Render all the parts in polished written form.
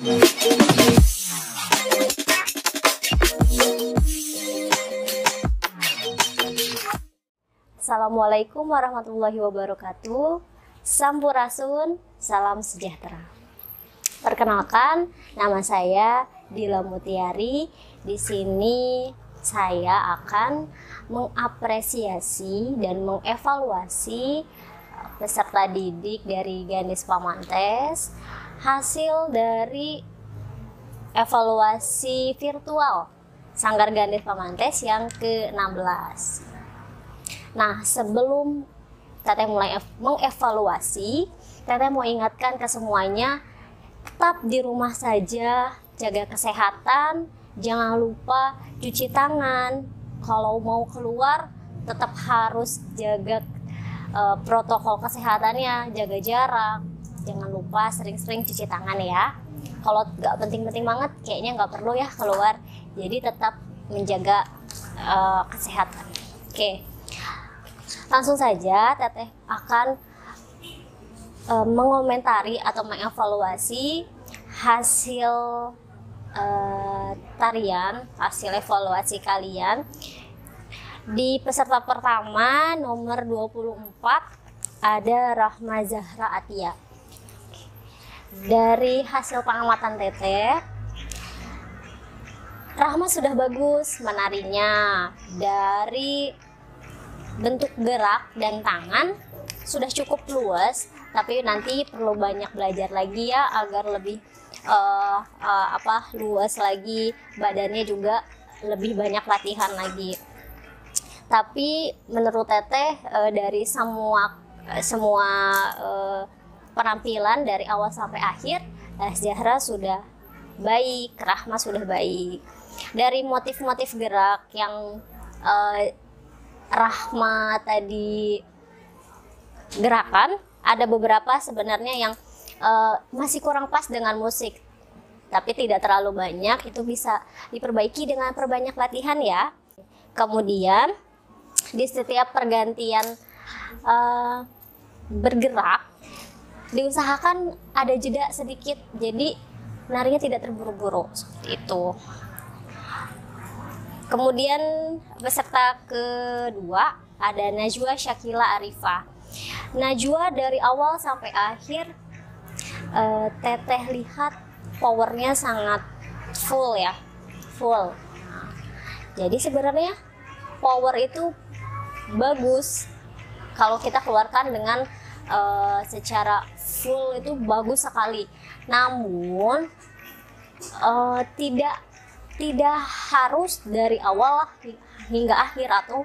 Assalamualaikum warahmatullahi wabarakatuh. Sampurasun, salam sejahtera. Perkenalkan, nama saya Dila Mutiari. Di sini saya akan mengapresiasi dan mengevaluasi peserta didik dari Ganes Pamantes hasil dari evaluasi virtual Sanggar Ganes Pamantes yang ke-16. Nah, sebelum Teteh mulai mengevaluasi, Teteh mau ingatkan ke semuanya, tetap di rumah saja, jaga kesehatan, jangan lupa cuci tangan. Kalau mau keluar, tetap harus jaga protokol kesehatannya, jaga jarak. Jangan lupa sering-sering cuci tangan ya. Kalau nggak penting-penting banget, kayaknya nggak perlu ya keluar. Jadi tetap menjaga kesehatan. Oke. Langsung saja Teteh akan mengomentari atau mengevaluasi hasil tarian, hasil evaluasi kalian. Di peserta pertama nomor 24 ada Rahma Zahra Atia. Dari hasil pengamatan Teteh, Rahma sudah bagus menarinya. Dari bentuk gerak dan tangan sudah cukup luas, tapi nanti perlu banyak belajar lagi ya agar lebih luas lagi, badannya juga lebih banyak latihan lagi. Tapi menurut Teteh dari semua penampilan dari awal sampai akhir, Zahra sudah baik, Rahma sudah baik. Dari motif-motif gerak yang Rahma tadi gerakan, ada beberapa sebenarnya yang masih kurang pas dengan musik, tapi tidak terlalu banyak, itu bisa diperbaiki dengan perbanyak latihan ya. Kemudian di setiap pergantian bergerak diusahakan ada jeda sedikit, jadi narinya tidak terburu-buru seperti itu. Kemudian peserta kedua ada Najwa Syakila Arifah. Najwa dari awal sampai akhir Teteh lihat powernya sangat full ya, full. Jadi sebenarnya power itu bagus kalau kita keluarkan dengan secara full, itu bagus sekali. Namun tidak harus dari awal hingga akhir atau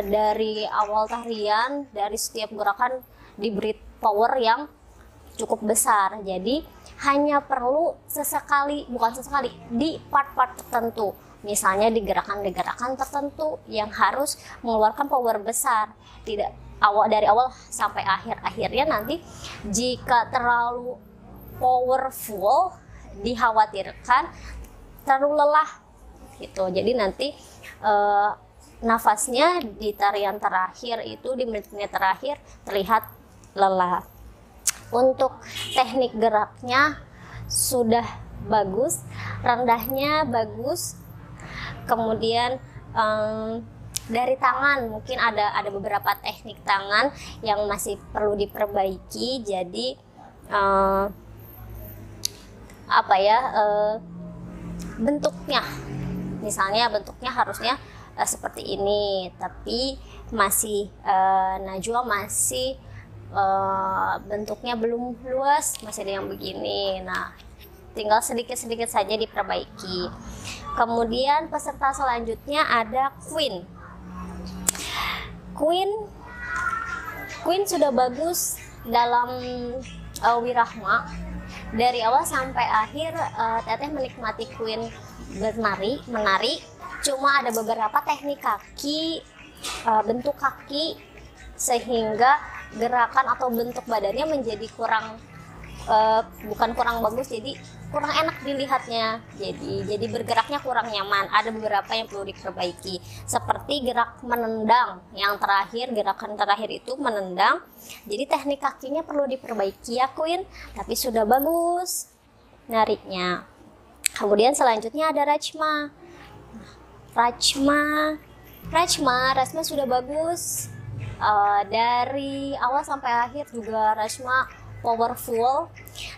dari awal tarian, dari setiap gerakan diberi power yang cukup besar. Jadi hanya perlu bukan sesekali di part-part tertentu, misalnya di gerakan-gerakan tertentu yang harus mengeluarkan power besar, tidak dari awal sampai akhir. Akhirnya nanti jika terlalu powerful dikhawatirkan terlalu lelah gitu. Jadi nanti nafasnya di tarian terakhir itu, di menit-menit terakhir terlihat lelah. Untuk teknik geraknya sudah bagus, rendahnya bagus. Kemudian dari tangan mungkin ada beberapa teknik tangan yang masih perlu diperbaiki. Jadi bentuknya, misalnya bentuknya harusnya seperti ini, tapi masih Najwa masih bentuknya belum luas, masih ada yang begini. Nah, tinggal sedikit-sedikit saja diperbaiki. Kemudian peserta selanjutnya ada Queen. Queen sudah bagus dalam Wirahma. Dari awal sampai akhir Teteh menikmati Queen menari. Cuma ada beberapa teknik kaki, bentuk kaki, sehingga gerakan atau bentuk badannya menjadi bukan kurang bagus, jadi kurang enak dilihatnya. Jadi bergeraknya kurang nyaman. Ada beberapa yang perlu diperbaiki, seperti gerak menendang yang terakhir, gerakan terakhir itu menendang. Jadi teknik kakinya perlu diperbaiki ya Queen, tapi sudah bagus. nariknya. Kemudian selanjutnya ada Rachma. Rachma sudah bagus. Dari awal sampai akhir juga Rachma powerful.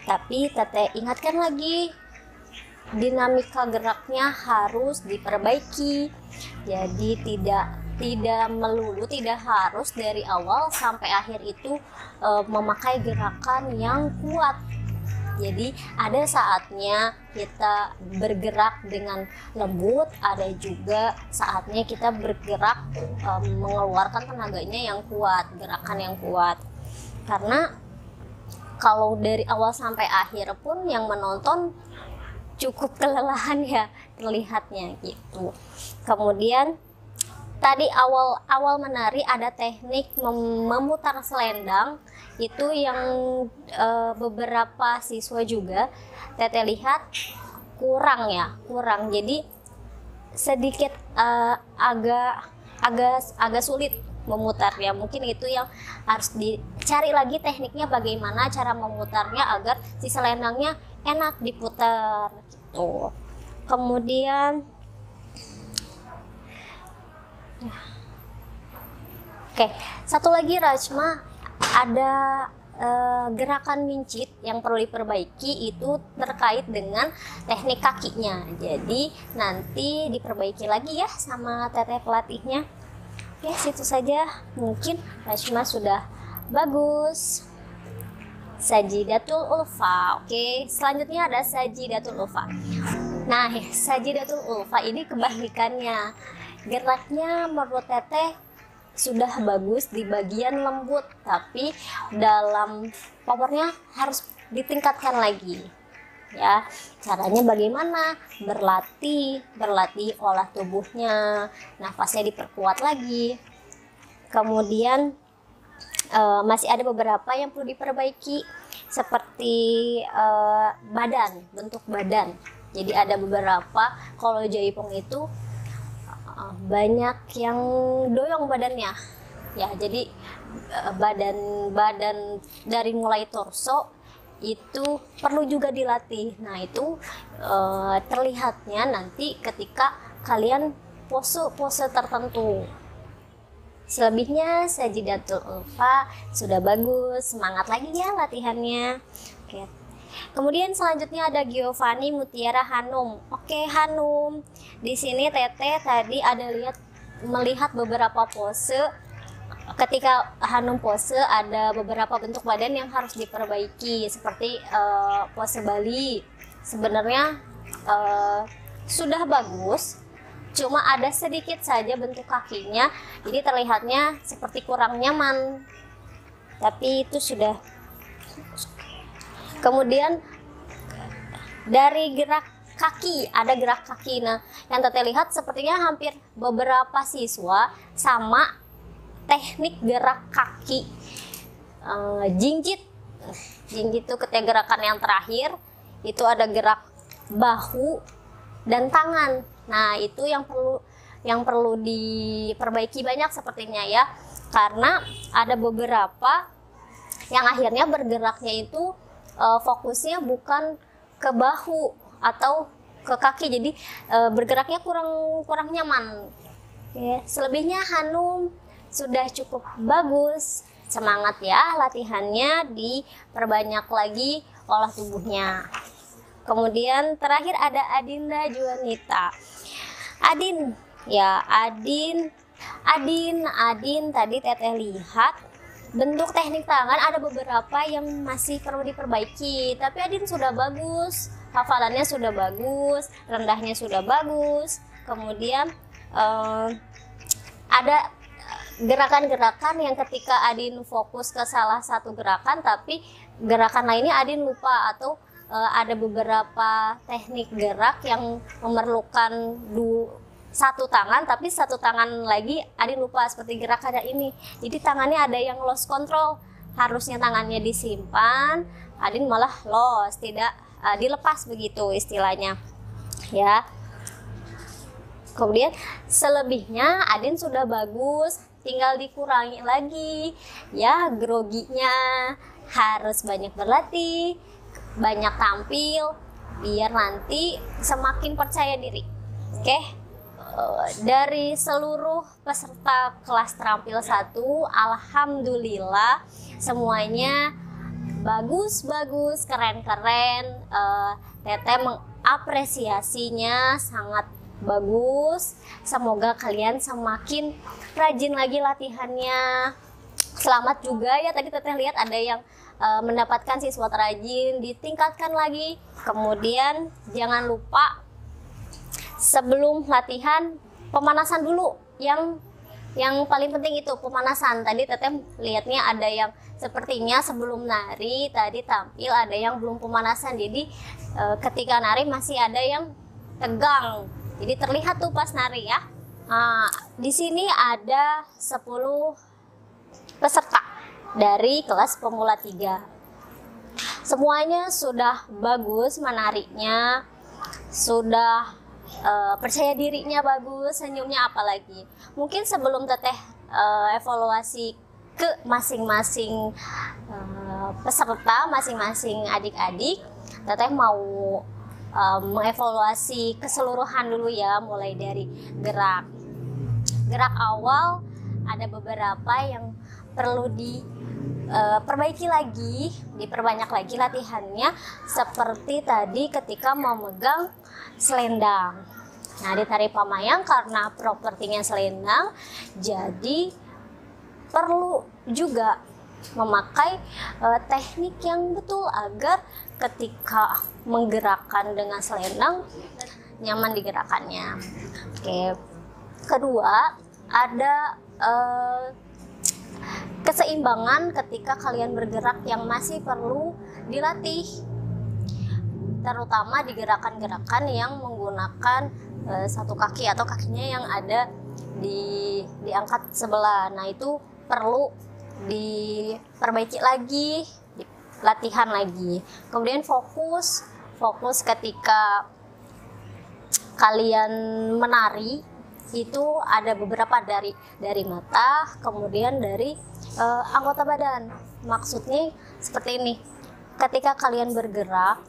Tapi Teteh ingatkan lagi, dinamika geraknya harus diperbaiki. Jadi tidak melulu, tidak harus dari awal sampai akhir itu memakai gerakan yang kuat. Jadi ada saatnya kita bergerak dengan lembut, ada juga saatnya kita bergerak mengeluarkan tenaganya yang kuat, gerakan yang kuat. Karena kalau dari awal sampai akhir pun yang menonton cukup kelelahan ya terlihatnya gitu. Kemudian tadi awal menari ada teknik memutar selendang, itu yang beberapa siswa juga Teteh lihat kurang. Jadi sedikit agak sulit memutarnya. Mungkin itu yang harus dicari lagi tekniknya, bagaimana cara memutarnya agar si selendangnya enak diputar gitu. Kemudian satu lagi Rachma ada gerakan mincit yang perlu diperbaiki, itu terkait dengan teknik kakinya. Jadi nanti diperbaiki lagi ya sama Teteh pelatihnya. Oke, situ saja. Mungkin Rachma sudah bagus. Sajidatul Ulfa. Oke, selanjutnya ada Sajidatul Ulfa. Nah, Sajidatul Ulfa ini kebalikannya. Geraknya menurut Teteh sudah bagus di bagian lembut, tapi dalam powernya harus ditingkatkan lagi. Ya, caranya bagaimana? Berlatih olah tubuhnya, nafasnya diperkuat lagi. Kemudian masih ada beberapa yang perlu diperbaiki, seperti bentuk badan. Jadi ada beberapa, kalau jaipong itu banyak yang doyong badannya ya, jadi badan dari mulai torso itu perlu juga dilatih. Nah itu terlihatnya nanti ketika kalian pose tertentu. Selebihnya Sajidatul Ulfa sudah bagus, semangat lagi ya latihannya. Oke. Kemudian selanjutnya ada Giovanni Mutiara Hanum. Oke, Hanum. Di sini Teteh tadi ada melihat beberapa pose. Ketika Hanum pose ada beberapa bentuk badan yang harus diperbaiki, seperti pose Bali. Sebenarnya sudah bagus, cuma ada sedikit saja bentuk kakinya, jadi terlihatnya seperti kurang nyaman. Tapi itu sudah. Kemudian dari gerak kaki, ada gerak kaki. Nah, yang Teteh lihat sepertinya hampir beberapa siswa sama teknik gerak kaki. Jinjit itu ketika gerakan yang terakhir, itu ada gerak bahu dan tangan. Nah, itu yang perlu diperbaiki banyak sepertinya ya. Karena ada beberapa yang akhirnya bergeraknya itu fokusnya bukan ke bahu atau ke kaki, jadi bergeraknya kurang nyaman. Oke, selebihnya Hanum sudah cukup bagus. Semangat ya latihannya, diperbanyak lagi olah tubuhnya. Kemudian terakhir ada Adinda Juanita. Adin tadi Teteh lihat bentuk teknik tangan ada beberapa yang masih perlu diperbaiki, tapi Adin sudah bagus, hafalannya sudah bagus, rendahnya sudah bagus. Kemudian ada gerakan-gerakan yang ketika Adin fokus ke salah satu gerakan, tapi gerakan lainnya Adin lupa, atau ada beberapa teknik gerak yang memerlukan satu tangan, tapi satu tangan lagi Adin lupa, seperti gerakan ini. Jadi tangannya ada yang lost control, harusnya tangannya disimpan, Adin malah lost, tidak dilepas begitu istilahnya ya. Kemudian selebihnya Adin sudah bagus, tinggal dikurangi lagi ya, groginya harus banyak berlatih, banyak tampil, biar nanti semakin percaya diri. Oke. Dari seluruh peserta kelas terampil 1, alhamdulillah semuanya bagus, keren-keren. Teteh mengapresiasinya sangat bagus. Semoga kalian semakin rajin lagi latihannya. Selamat juga ya, tadi Teteh lihat ada yang mendapatkan siswa terrajin, ditingkatkan lagi. Kemudian jangan lupa sebelum latihan pemanasan dulu. Yang paling penting itu pemanasan. Tadi Teteh lihatnya ada yang sepertinya sebelum nari tadi tampil, ada yang belum pemanasan. Jadi ketika nari masih ada yang tegang. Jadi terlihat tuh pas nari ya. Di sini ada 10 peserta dari kelas pemula 3. Semuanya sudah bagus menariknya, sudah percaya dirinya bagus, senyumnya apalagi. Mungkin sebelum Teteh evaluasi ke masing-masing peserta, masing-masing adik-adik, Teteh mau mengevaluasi keseluruhan dulu ya, mulai dari gerak awal. Ada beberapa yang perlu diperbaiki lagi, diperbanyak lagi latihannya, seperti tadi ketika memegang selendang. Nah, di tari pamayang karena propertinya selendang, jadi perlu juga memakai teknik yang betul agar ketika menggerakkan dengan selendang nyaman digerakannya. Oke. Kedua, ada keseimbangan ketika kalian bergerak yang masih perlu dilatih, terutama di gerakan-gerakan yang menggunakan satu kaki atau kakinya yang ada diangkat sebelah. Nah, itu perlu diperbaiki lagi, latihan lagi. Kemudian fokus ketika kalian menari itu ada beberapa dari mata, kemudian dari anggota badan. Maksudnya seperti ini, ketika kalian bergerak,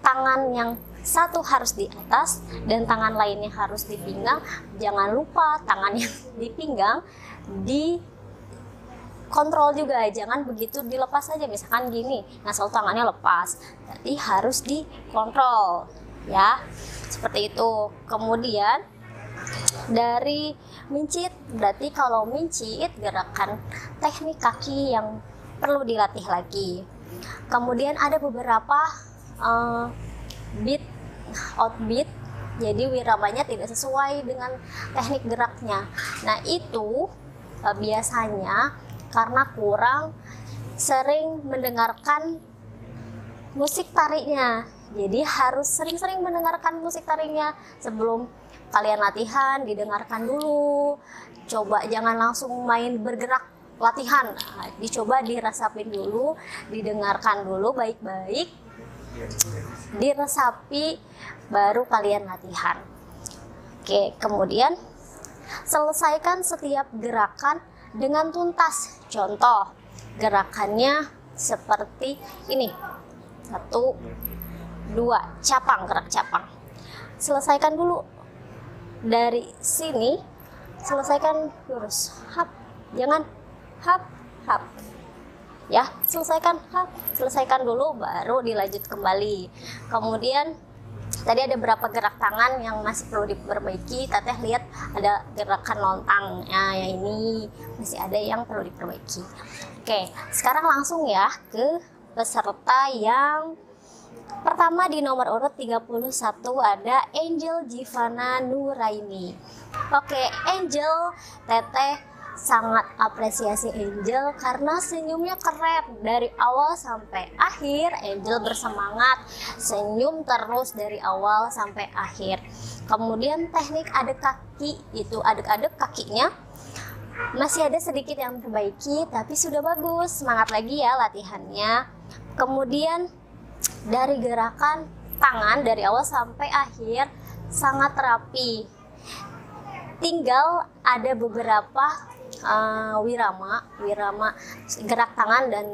tangan yang satu harus di atas dan tangan lainnya harus di pinggang. Jangan lupa tangan yang di pinggang dikontrol juga, jangan begitu dilepas saja. Misalkan gini, nah selalu tangannya lepas, berarti harus dikontrol ya, seperti itu. Kemudian dari mincit, berarti kalau mincit gerakan teknik kaki yang perlu dilatih lagi. Kemudian ada beberapa beat, outbeat, jadi wiramanya tidak sesuai dengan teknik geraknya. Nah, itu biasanya karena kurang sering mendengarkan musik tariknya. Jadi harus sering-sering mendengarkan musik tariknya sebelum kalian latihan. Didengarkan dulu, coba jangan langsung main bergerak latihan. Nah, dicoba dirasapin dulu, didengarkan dulu baik-baik, diresapi, baru kalian latihan. Oke, kemudian selesaikan setiap gerakan dengan tuntas. Contoh gerakannya seperti ini, 1, 2, capang, gerak capang. Selesaikan dulu dari sini, selesaikan lurus, hap, jangan hap, hap ya, selesaikan dulu baru dilanjut kembali. Kemudian tadi ada beberapa gerak tangan yang masih perlu diperbaiki. Teteh lihat ada gerakan lontang, nah ya ini masih ada yang perlu diperbaiki. Oke, sekarang langsung ya ke peserta yang pertama. Di nomor urut 31 ada Angel Givana Nuraini. Oke, Angel, Teteh sangat apresiasi Angel karena senyumnya keren dari awal sampai akhir. Angel bersemangat, senyum terus dari awal sampai akhir. Kemudian teknik adek kaki, itu adek-adek kakinya masih ada sedikit yang diperbaiki, tapi sudah bagus. Semangat lagi ya latihannya. Kemudian dari gerakan tangan dari awal sampai akhir sangat rapi. Tinggal ada beberapa wirama gerak tangan dan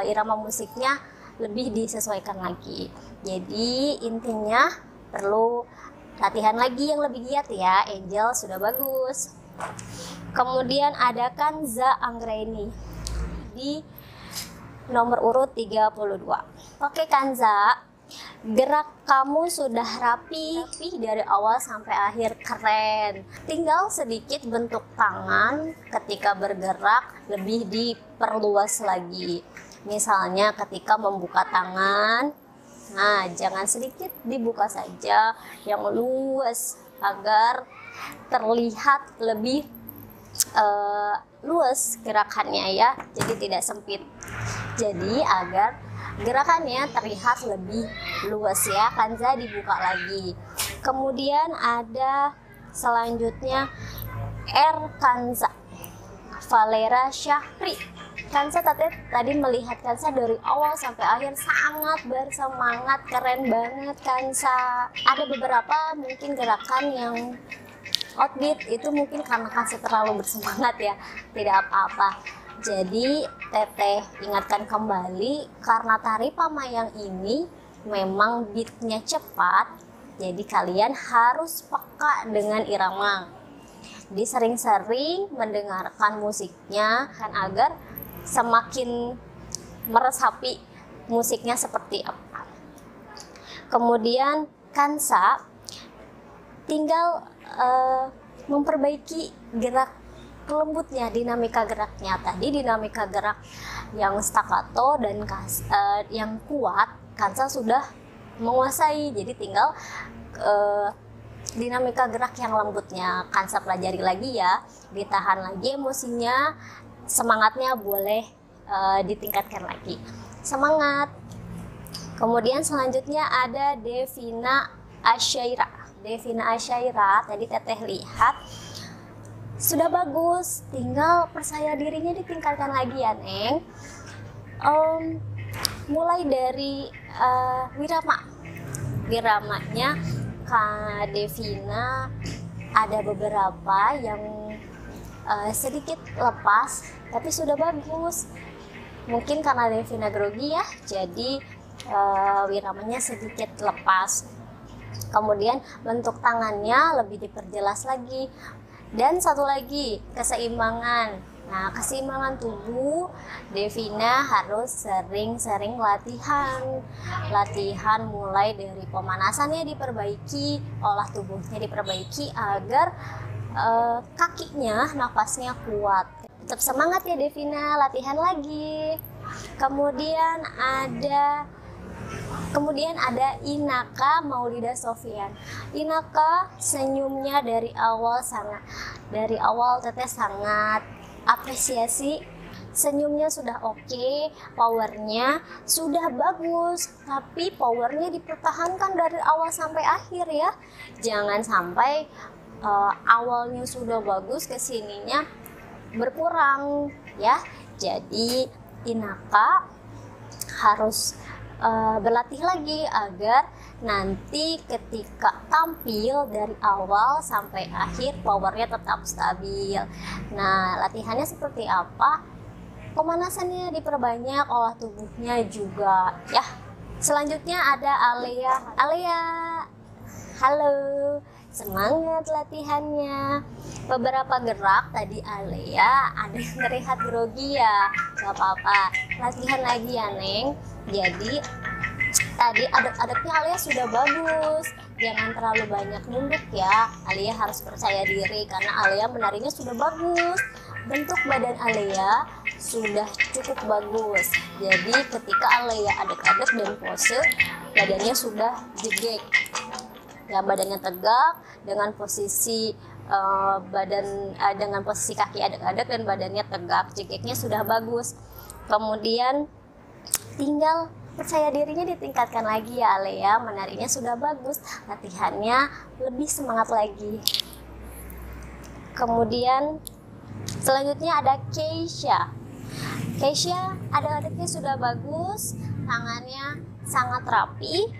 irama musiknya lebih disesuaikan lagi. Jadi intinya perlu latihan lagi yang lebih giat ya. Angel sudah bagus. Kemudian ada Kanza Anggraini di nomor urut 32. Oke Kanza, gerak kamu sudah rapi dari awal sampai akhir, keren. Tinggal sedikit bentuk tangan ketika bergerak lebih diperluas lagi. Misalnya ketika membuka tangan, nah jangan sedikit dibuka saja, yang luas agar terlihat lebih luas gerakannya ya, jadi tidak sempit. Jadi agar gerakannya terlihat lebih luas ya, Kanza dibuka lagi. Kemudian ada selanjutnya Kanza Valera Syahri. Kanza tadi melihat Kanza dari awal sampai akhir sangat bersemangat, keren banget Kanza. Ada beberapa mungkin gerakan yang outbeat, itu mungkin karena Kanza terlalu bersemangat ya, tidak apa-apa. Jadi Teteh ingatkan kembali, karena tari pamayang ini memang beatnya cepat, jadi kalian harus peka dengan irama. Jadi sering-sering mendengarkan musiknya kan, agar semakin meresapi musiknya seperti apa. Kemudian Kanza tinggal memperbaiki gerak lembutnya, dinamika geraknya. Tadi dinamika gerak yang staccato dan yang kuat Kanza sudah menguasai, jadi tinggal dinamika gerak yang lembutnya Kanza pelajari lagi ya, ditahan lagi emosinya, semangatnya boleh ditingkatkan lagi, semangat. Kemudian selanjutnya ada Devina Asyaira, tadi Teteh lihat sudah bagus, tinggal percaya dirinya ditingkatkan lagi ya Neng. Mulai dari wiramanya Kak Devina ada beberapa yang sedikit lepas, tapi sudah bagus. Mungkin karena Devina grogi ya, jadi wiramanya sedikit lepas. Kemudian bentuk tangannya lebih diperjelas lagi. Dan satu lagi, keseimbangan. Nah, keseimbangan tubuh, Devina harus sering-sering latihan mulai dari pemanasannya diperbaiki, olah tubuhnya diperbaiki agar kakinya, nafasnya kuat. Tetap semangat ya Devina, latihan lagi. Kemudian ada Inaka Maulida Sofian. Inaka senyumnya dari awal Teteh sangat apresiasi. Senyumnya sudah oke, powernya sudah bagus, tapi powernya dipertahankan dari awal sampai akhir ya. Jangan sampai awalnya sudah bagus, kesininya berkurang ya. Jadi Inaka harus berlatih lagi agar nanti ketika tampil dari awal sampai akhir powernya tetap stabil. Nah, latihannya seperti apa? Pemanasannya diperbanyak, olah tubuhnya juga ya. Selanjutnya ada Alea, halo, semangat latihannya. Beberapa gerak tadi Alea ada yang terlihat grogi ya, gak apa-apa, latihan lagi ya Neng. Jadi tadi adab-adabnya Alea sudah bagus, jangan terlalu banyak nunduk ya. Alea harus percaya diri karena Alea menarinya sudah bagus, bentuk badan Alea sudah cukup bagus. Jadi ketika Alea adab-adab dan pose, badannya sudah jegek ya, badannya tegak dengan posisi dengan posisi kaki adab-adab dan badannya tegak, jegeknya sudah bagus. Kemudian tinggal percaya dirinya ditingkatkan lagi ya Alea, menarinya sudah bagus, latihannya lebih semangat lagi. Kemudian selanjutnya ada Keisha adab-adabnya sudah bagus, tangannya sangat rapi,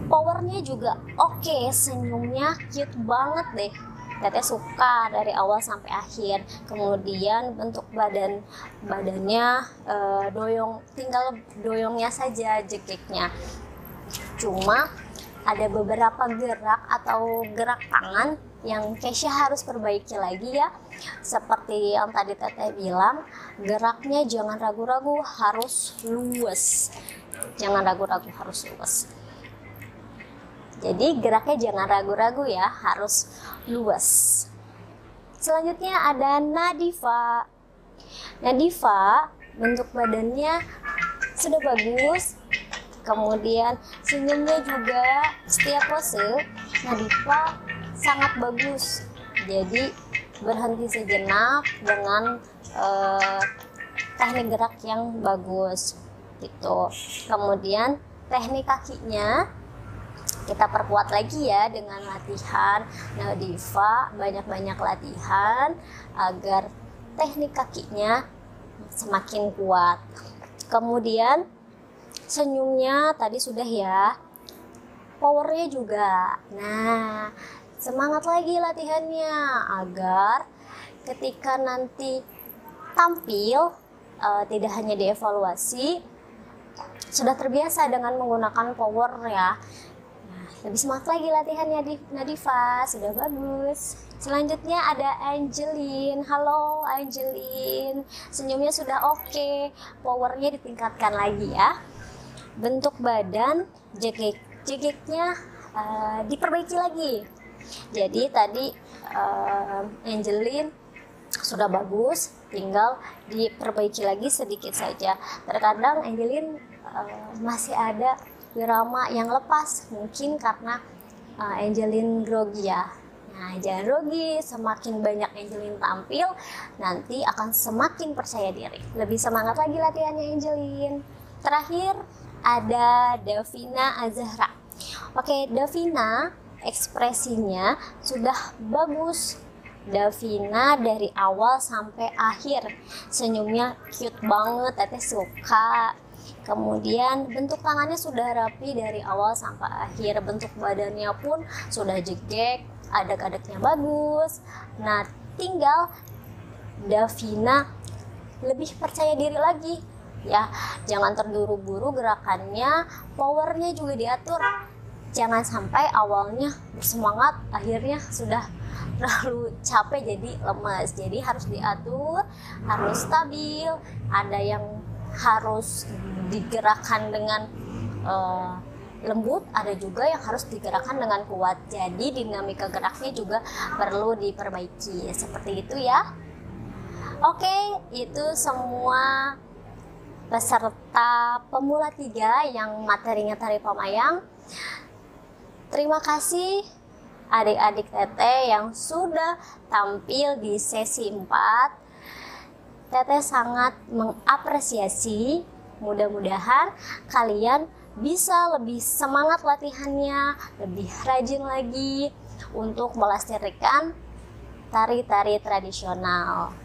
powernya juga oke, senyumnya cute banget deh. Teteh suka dari awal sampai akhir. Kemudian bentuk badannya tinggal doyongnya saja, jekeknya. Cuma ada beberapa gerak atau gerak tangan yang Kesha harus perbaiki lagi ya. Seperti yang tadi Teteh bilang, geraknya jangan ragu-ragu, harus luas. Jangan ragu-ragu, harus luas. Jadi geraknya jangan ragu-ragu ya, harus luas. Selanjutnya ada Nadifa. Nadifa bentuk badannya sudah bagus, kemudian senyumnya juga setiap pose Nadifa sangat bagus. Jadi berhenti sejenak dengan teknik gerak yang bagus gitu. Kemudian teknik kakinya kita perkuat lagi ya dengan latihan. Nadifa banyak-banyak latihan agar teknik kakinya semakin kuat. Kemudian senyumnya tadi sudah ya, powernya juga. Nah, semangat lagi latihannya agar ketika nanti tampil tidak hanya dievaluasi, sudah terbiasa dengan menggunakan power ya. Lebih semangat lagi latihannya di Nadifa, sudah bagus. Selanjutnya ada Angelin. Halo Angelin, senyumnya sudah oke, powernya ditingkatkan lagi ya. Bentuk badan, jegeknya diperbaiki lagi. Jadi tadi Angelin sudah bagus, tinggal diperbaiki lagi sedikit saja. Terkadang Angelin masih ada irama yang lepas, mungkin karena Angelin grogi ya. Nah, jangan grogi, semakin banyak Angelin tampil, nanti akan semakin percaya diri. Lebih semangat lagi latihannya Angelin. Terakhir ada Davina Azahra. Oke, Davina ekspresinya sudah bagus. Davina dari awal sampai akhir senyumnya cute banget, Teteh suka. Kemudian bentuk tangannya sudah rapi dari awal sampai akhir, bentuk badannya pun sudah jegek, adak-adaknya bagus. Nah, tinggal Davina lebih percaya diri lagi ya, jangan terburu-buru gerakannya, powernya juga diatur. Jangan sampai awalnya bersemangat, akhirnya sudah terlalu capek jadi lemas. Jadi harus diatur, harus stabil. Ada yang harus digerakkan dengan lembut, ada juga yang harus digerakkan dengan kuat. Jadi dinamika geraknya juga perlu diperbaiki. Seperti itu ya. Oke, itu semua peserta pemula 3 yang materinya tari Pamayang. Terima kasih adik-adik Teteh yang sudah tampil di sesi 4. Teteh sangat mengapresiasi. Mudah-mudahan kalian bisa lebih semangat latihannya, lebih rajin lagi untuk melestarikan tari-tari tradisional.